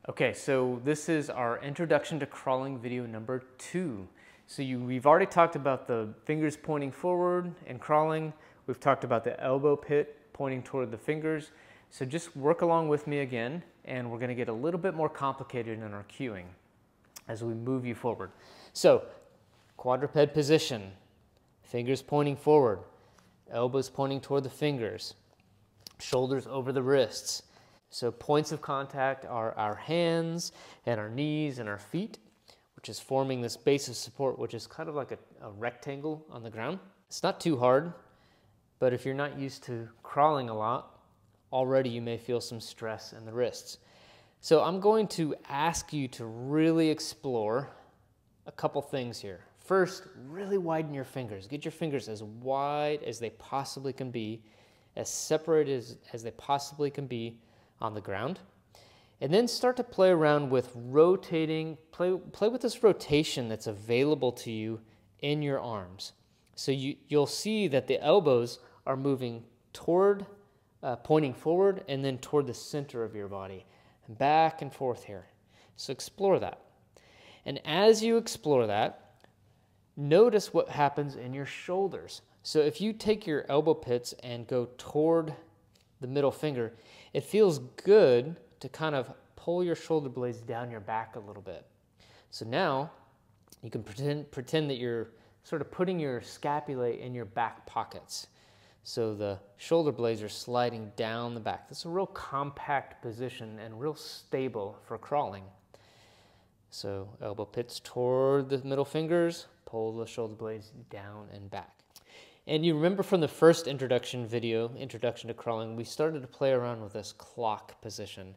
Okay, so this is our introduction to crawling video number 2. So we've already talked about the fingers pointing forward and crawling. We've talked about the elbow pit pointing toward the fingers. So just work along with me again, and we're going to get a little bit more complicated in our cueing as we move you forward. So quadruped position, fingers pointing forward, elbows pointing toward the fingers, shoulders over the wrists. So points of contact are our hands and our knees and our feet, which is forming this base of support, which is kind of like a rectangle on the ground. It's not too hard, but if you're not used to crawling a lot, already you may feel some stress in the wrists. So I'm going to ask you to really explore a couple things here. First, really widen your fingers. Get your fingers as wide as they possibly can be, as separated as they possibly can be on the ground. And then start to play around with rotating, play with this rotation that's available to you in your arms. So you'll see that the elbows are moving toward, pointing forward and then toward the center of your body, and back and forth here. So explore that. And as you explore that, notice what happens in your shoulders. So if you take your elbow pits and go toward the middle finger, it feels good to kind of pull your shoulder blades down your back a little bit. So now you can pretend that you're sort of putting your scapulae in your back pockets. So the shoulder blades are sliding down the back. That's a real compact position and real stable for crawling. So elbow pits toward the middle fingers, pull the shoulder blades down and back. And you remember from the first introduction video, Introduction to Crawling, we started to play around with this clock position.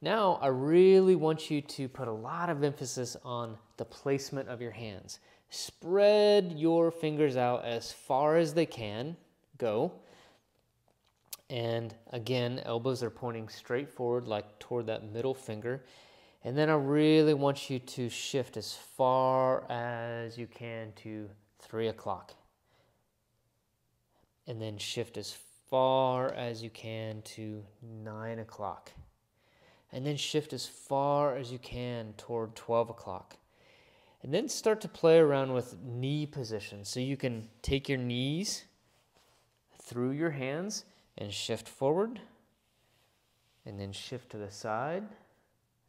Now, I really want you to put a lot of emphasis on the placement of your hands. Spread your fingers out as far as they can go. And again, elbows are pointing straight forward, like toward that middle finger. And then I really want you to shift as far as you can to 3 o'clock. And then shift as far as you can to 9 o'clock. And then shift as far as you can toward 12 o'clock. And then start to play around with knee positions. So you can take your knees through your hands and shift forward. And then shift to the side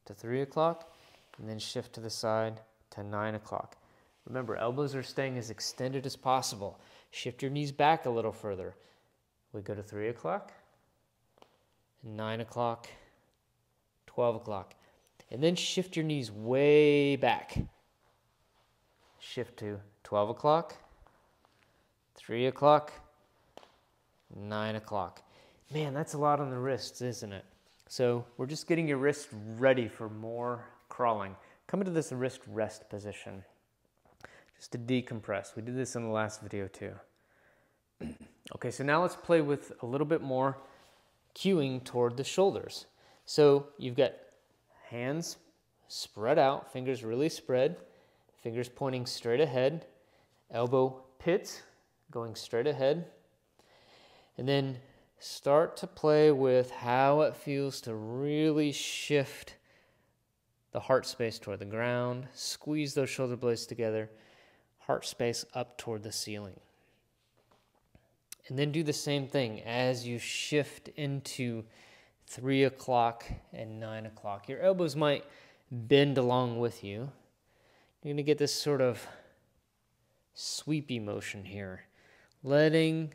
to 3 o'clock. And then shift to the side to 9 o'clock. Remember, elbows are staying as extended as possible. Shift your knees back a little further. We go to 3 o'clock, 9 o'clock, 12 o'clock. And then shift your knees way back. Shift to 12 o'clock, 3 o'clock, 9 o'clock. Man, that's a lot on the wrists, isn't it? So we're just getting your wrists ready for more crawling. Come into this wrist rest position. Just to decompress. We did this in the last video too. Okay, so now let's play with a little bit more cueing toward the shoulders. So you've got hands spread out, fingers really spread, fingers pointing straight ahead, elbow pits going straight ahead. And then start to play with how it feels to really shift the heart space toward the ground, squeeze those shoulder blades together, heart space up toward the ceiling. And then do the same thing as you shift into 3 o'clock and 9 o'clock. Your elbows might bend along with you. You're going to get this sort of sweepy motion here, letting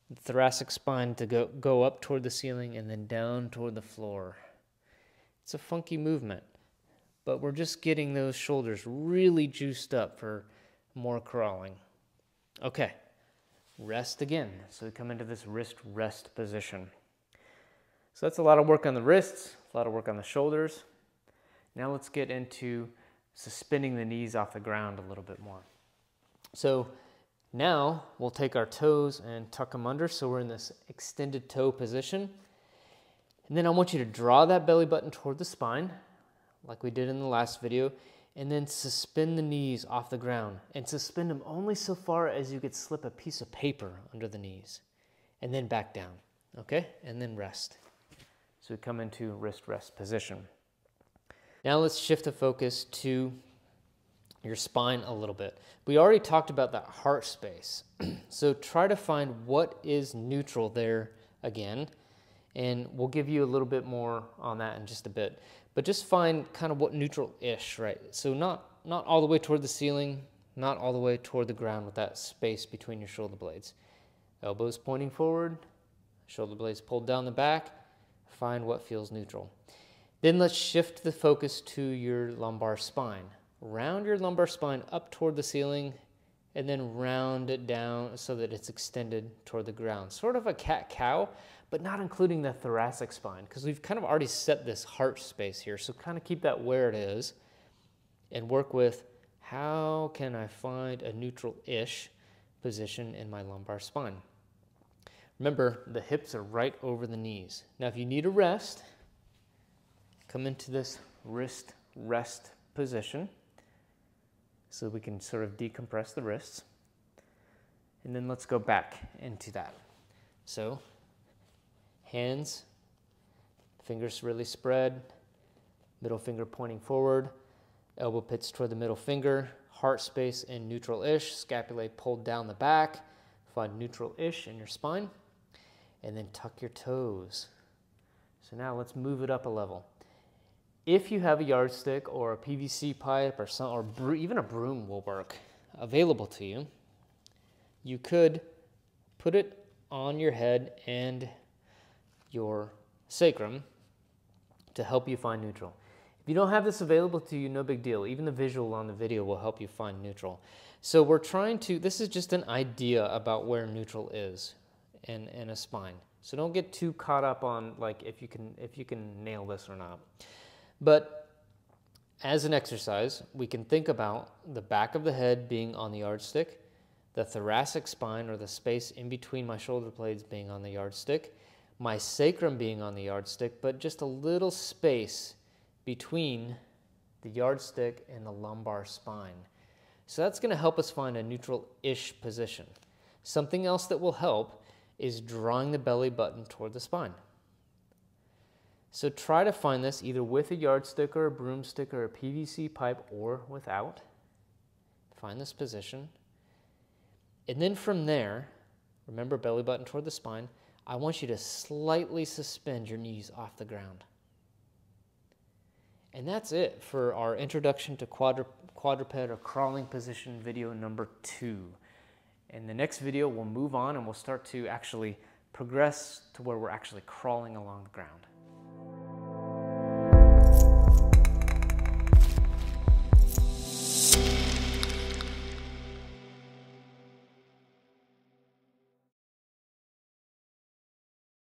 the thoracic spine to go up toward the ceiling and then down toward the floor. It's a funky movement, but we're just getting those shoulders really juiced up for more crawling. Okay, rest again. So we come into this wrist rest position. So that's a lot of work on the wrists, a lot of work on the shoulders. Now let's get into suspending the knees off the ground a little bit more. So now we'll take our toes and tuck them under, so we're in this extended toe position. And then I want you to draw that belly button toward the spine, like we did in the last video, and then suspend the knees off the ground, and suspend them only so far as you could slip a piece of paper under the knees, and then back down, okay? And then rest. So we come into wrist rest position. Now let's shift the focus to your spine a little bit. We already talked about that heart space. So try to find what is neutral there again, and we'll give you a little bit more on that in just a bit. But just find kind of what neutral-ish, right? So not all the way toward the ceiling, not all the way toward the ground with that space between your shoulder blades. Elbows pointing forward, shoulder blades pulled down the back. Find what feels neutral. Then let's shift the focus to your lumbar spine. Round your lumbar spine up toward the ceiling and then round it down so that it's extended toward the ground. Sort of a cat-cow, but not including the thoracic spine, because we've kind of already set this heart space here. So kind of keep that where it is and work with how can I find a neutral-ish position in my lumbar spine. Remember, the hips are right over the knees. Now, if you need a rest, come into this wrist rest position so we can sort of decompress the wrists. And then let's go back into that. So, hands, fingers really spread, middle finger pointing forward, elbow pits toward the middle finger, heart space in neutral-ish, scapulae pulled down the back, find neutral-ish in your spine, and then tuck your toes. So now let's move it up a level. If you have a yardstick or a PVC pipe or even a broom will work available to you, you could put it on your head and your sacrum to help you find neutral. If you don't have this available to you, no big deal. Even the visual on the video will help you find neutral. So we're trying to, this is just an idea about where neutral is in a spine. So don't get too caught up on like if you can nail this or not. But as an exercise, we can think about the back of the head being on the yardstick, the thoracic spine or the space in between my shoulder blades being on the yardstick, my sacrum being on the yardstick, but just a little space between the yardstick and the lumbar spine. So that's going to help us find a neutral-ish position. Something else that will help is drawing the belly button toward the spine. So try to find this either with a yardstick or a broomstick or a PVC pipe or without. Find this position. And then from there, remember belly button toward the spine, I want you to slightly suspend your knees off the ground. And that's it for our introduction to quadruped or crawling position video number 2. In the next video, we'll move on and we'll start to actually progress to where we're actually crawling along the ground.